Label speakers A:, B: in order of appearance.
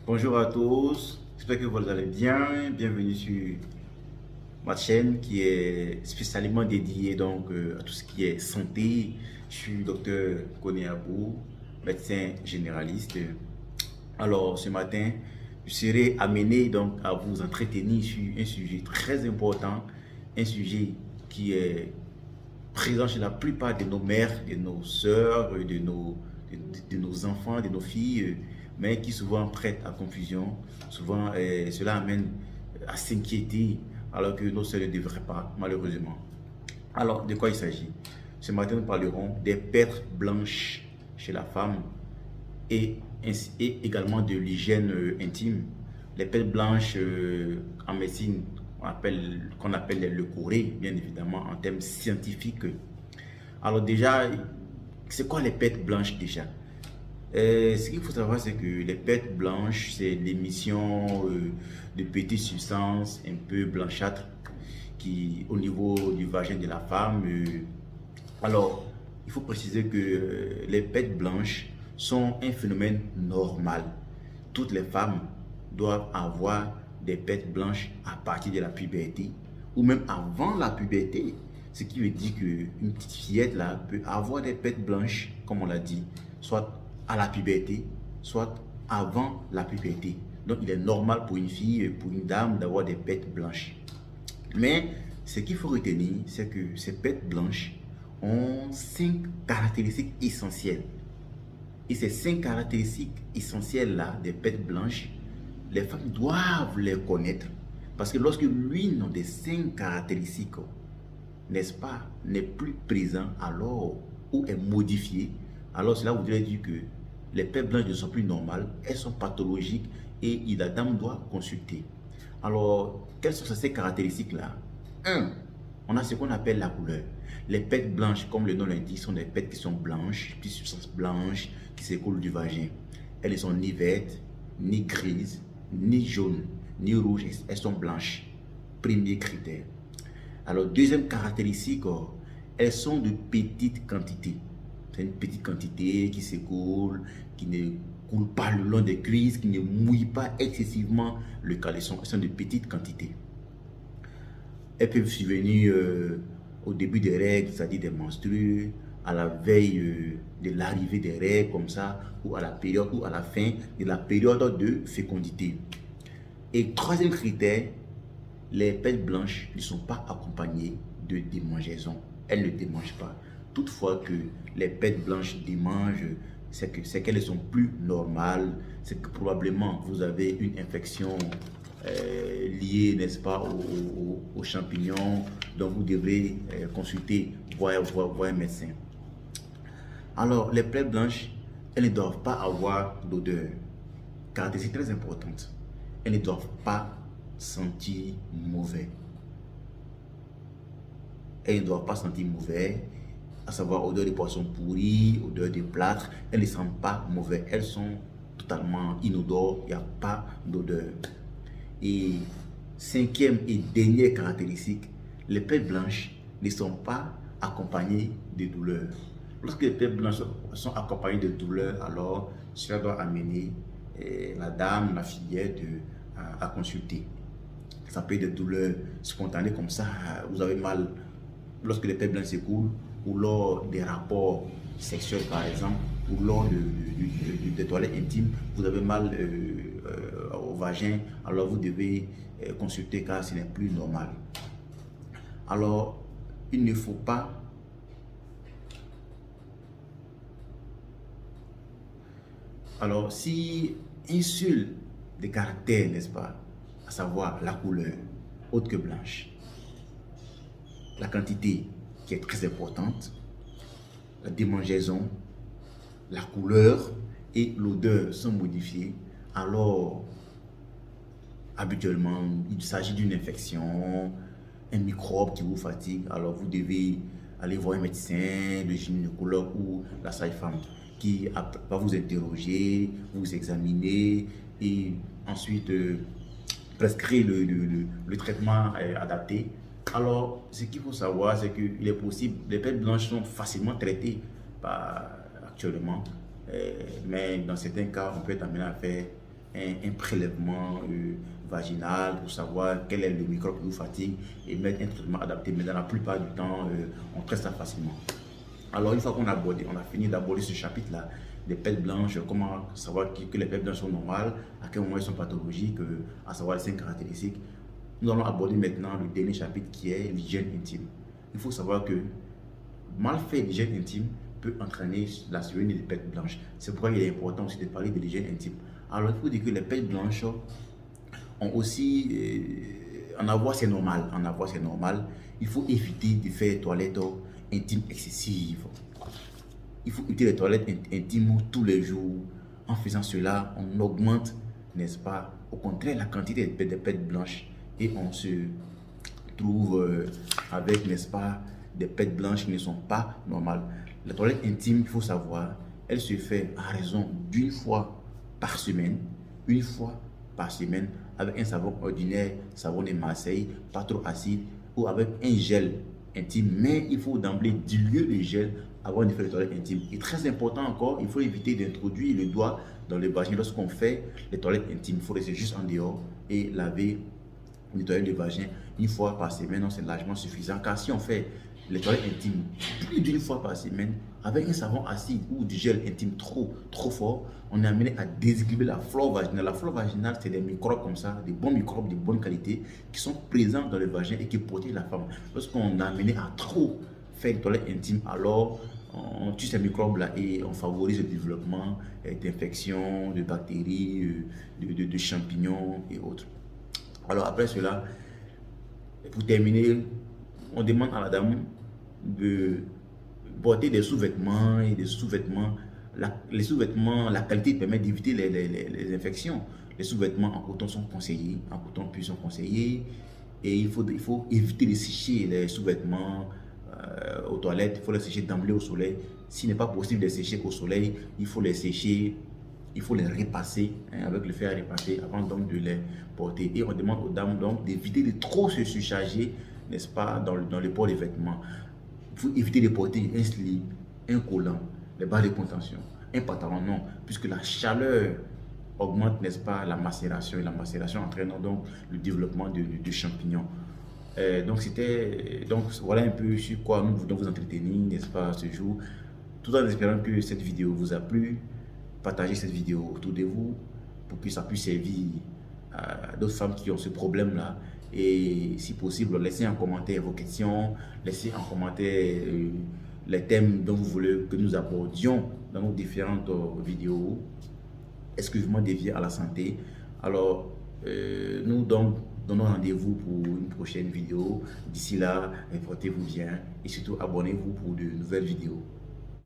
A: Bonjour à tous, j'espère que vous allez bien. Bienvenue sur ma chaîne qui est spécialement dédiée à tout ce qui est santé. Je suis docteur Koné Abou, médecin généraliste. Alors ce matin, je serai amené à vous entretenir sur un sujet très important, un sujet qui est présent chez la plupart de nos mères, de nos sœurs, de nos enfants, de nos filles, mais qui souvent prête à confusion. Souvent, cela amène à s'inquiéter, alors que nos sœurs ne devraient pas, malheureusement. Alors, de quoi il s'agit? Ce matin, nous parlerons des pertes blanches chez la femme et également de l'hygiène intime. Les pertes blanches en médecine, qu'on appelle les leucorrhées, bien évidemment, en termes scientifiques. Alors déjà, c'est quoi les pertes blanches déjà? Ce qu'il faut savoir, c'est que les pertes blanches, c'est l'émission de petites substances un peu blanchâtres qui, au niveau du vagin de la femme. Alors, il faut préciser que les pertes blanches sont un phénomène normal. Toutes les femmes doivent avoir des pertes blanches à partir de la puberté ou même avant la puberté. Ce qui veut dire qu'une petite fillette là peut avoir des pertes blanches, comme on l'a dit, soit à la puberté, soit avant la puberté. Donc il est normal pour une fille, pour une dame d'avoir des pertes blanches. Mais ce qu'il faut retenir, c'est que ces pertes blanches ont 5 caractéristiques essentielles. Et ces 5 caractéristiques essentielles-là des pertes blanches, les femmes doivent les connaître. Parce que lorsque l'une des 5 caractéristiques, n'est-ce pas, n'est plus présent alors ou est modifiée, alors cela voudrait dire que les pertes blanches ne sont plus normales, elles sont pathologiques et la dame doit consulter. Alors, quelles sont ces caractéristiques-là? 1. On a ce qu'on appelle la couleur. Les pertes blanches, comme le nom l'indique, sont des pertes qui sont blanches, petites substances blanches qui s'écoulent du vagin. Elles ne sont ni vertes, ni grises, ni jaunes, ni rouges, elles sont blanches. Premier critère. Alors, deuxième caractéristique, elles sont de petites quantités. C'est une petite quantité qui s'écoule, qui ne coule pas le long des cuisses, qui ne mouille pas excessivement le caleçon. Elles sont de petites quantités. Elles peuvent survenir au début des règles, c'est-à-dire des menstrues, à la veille de l'arrivée des règles, comme ça, ou à la période ou à la fin de la période de fécondité. Et troisième critère, les pertes blanches ne sont pas accompagnées de démangeaison. Elles ne démangent pas. Toutefois que les pertes blanches démangent, c'est qu'elles ne sont plus normales. C'est que probablement vous avez une infection liée, n'est-ce pas, aux champignons. Donc vous devrez consulter, voir un médecin. Alors les pertes blanches, elles ne doivent pas avoir d'odeur. Caractéristique très importante. Elles ne doivent pas sentir mauvais. Elles ne doivent pas sentir mauvais, à savoir odeur de poisson pourri, odeur de plâtre. Elles ne sentent pas mauvais. Elles sont totalement inodores. Il n'y a pas d'odeur. Et cinquième et dernière caractéristique, les pertes blanches ne sont pas accompagnées de douleurs. Lorsque les pertes blanches sont accompagnées de douleurs, alors cela doit amener la dame, la fillette à consulter. Ça peut être des douleurs spontanées comme ça, vous avez mal lorsque les pertes blanches s'écoulent, ou lors des rapports sexuels par exemple, ou lors des toilettes intimes, vous avez mal au vagin, alors vous devez consulter car ce n'est plus normal. Alors, il ne faut pas alors si une seule des caractères, n'est-ce pas, à savoir la couleur, autre que blanche, la quantité qui est très importante, la démangeaison, la couleur et l'odeur sont modifiées, alors habituellement il s'agit d'une infection, un microbe qui vous fatigue, alors vous devez aller voir un médecin, le gynécologue ou la sage-femme qui va vous interroger, vous examiner et ensuite prescrire le traitement adapté. Alors, ce qu'il faut savoir, c'est qu'il est possible, les pertes blanches sont facilement traitées actuellement, mais dans certains cas, on peut être amené à faire un prélèvement vaginal pour savoir quel est le microbe qui vous fatigue et mettre un traitement adapté. Mais dans la plupart du temps, on traite ça facilement. Alors, une fois qu'on on a fini d'aborder ce chapitre-là, des pertes blanches, comment savoir que les pertes blanches sont normales, à quel moment elles sont pathologiques, à savoir les 5 caractéristiques. Nous allons aborder maintenant le dernier chapitre qui est l'hygiène intime. Il faut savoir que mal faire l'hygiène intime peut entraîner la survenue des pertes blanches. C'est pourquoi il est important aussi de parler de l'hygiène intime. Alors, il faut dire que les pertes blanches ont aussi, en avoir c'est normal, il faut éviter de faire des toilettes intimes excessives. Il faut éviter les toilettes intimes tous les jours. En faisant cela, on augmente, n'est-ce pas, au contraire, la quantité de pertes blanches et on se trouve avec, n'est-ce pas, des pertes blanches qui ne sont pas normales. La toilette intime, il faut savoir, elle se fait à raison d'une fois par semaine, avec un savon ordinaire, savon de Marseille, pas trop acide, ou avec un gel intime. Mais il faut d'emblée diluer le gel avant de faire les toilettes intimes. Et très important encore, il faut éviter d'introduire le doigt dans le vagin lorsqu'on fait les toilettes intimes. Il faut laisser juste en dehors et laver, nettoyer le vagin une fois par semaine. C'est largement suffisant, car si on fait les toilettes intimes plus d'une fois par semaine avec un savon acide ou du gel intime trop fort, on est amené à déséquilibrer la flore vaginale. La flore vaginale, c'est des microbes comme ça, des bons microbes de bonne qualité qui sont présents dans le vagin et qui protègent la femme. Lorsqu'on est amené à trop faire les toilettes intimes, alors on tue ces microbes-là et on favorise le développement d'infections, de bactéries, de champignons et autres. Alors après cela, pour terminer, on demande à la dame de porter des sous-vêtements et des sous-vêtements. Les sous-vêtements, la qualité permet d'éviter les infections. Les sous-vêtements en coton sont conseillés, en coton pur sont conseillés. Et il faut éviter de sécher les sous-vêtements aux toilettes. Il faut les sécher d'emblée au soleil. S'il n'est pas possible de les sécher au soleil, il faut les sécher, il faut les repasser avec le fer à repasser avant donc de les porter. Et on demande aux dames donc d'éviter de trop se surcharger, n'est-ce pas, dans le port des vêtements. Il faut éviter de porter un slip, un collant, les bas de contention, un pantalon, non, puisque la chaleur augmente, n'est-ce pas, la macération, et la macération entraînant donc le développement de champignons. Donc voilà un peu sur quoi nous voulons vous entretenir, n'est-ce pas, ce jour, tout en espérant que cette vidéo vous a plu. Partagez cette vidéo autour de vous pour que ça puisse servir à d'autres femmes qui ont ce problème-là. Et si possible, laissez en commentaire vos questions, laissez en commentaire les thèmes dont vous voulez que nous abordions dans nos différentes vidéos exclusivement dédiées à la santé. Alors, nous donc donnons rendez-vous pour une prochaine vidéo. D'ici là, portez-vous bien et surtout abonnez-vous pour de nouvelles vidéos.